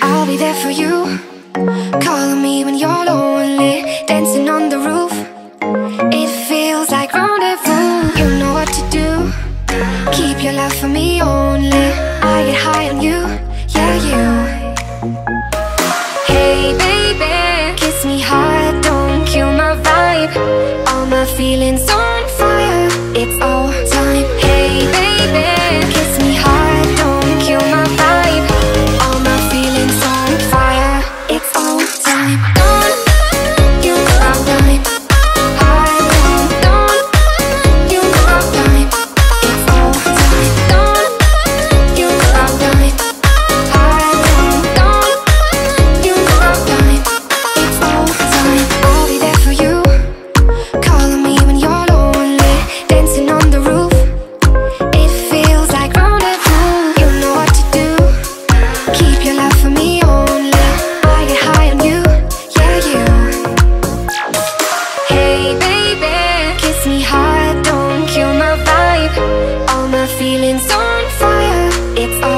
I'll be there for you, calling me when you're lonely, dancing on the roof. It feels like rendezvous. You know what to do, keep your love for me only. I get high on you, yeah, you. Hey baby, kiss me hard, don't kill my vibe. All my feelings on fire, it's all time. Hey baby, kiss me hard, don't kill my vibe. All my feelings on fire, it's all time. Don't you know I'm time. Don't you know I'm time. It's all time. Don't you know I'm time. Don't you know I'm time. It's all time. I'll be there for you, calling me when you're lonely, dancing on the roof. It feels like rendezvous. You know what to do, keep your love for me only. I get high on you, yeah, you. Hey baby, kiss me hard, don't kill my vibe. All my feelings on fire, it's all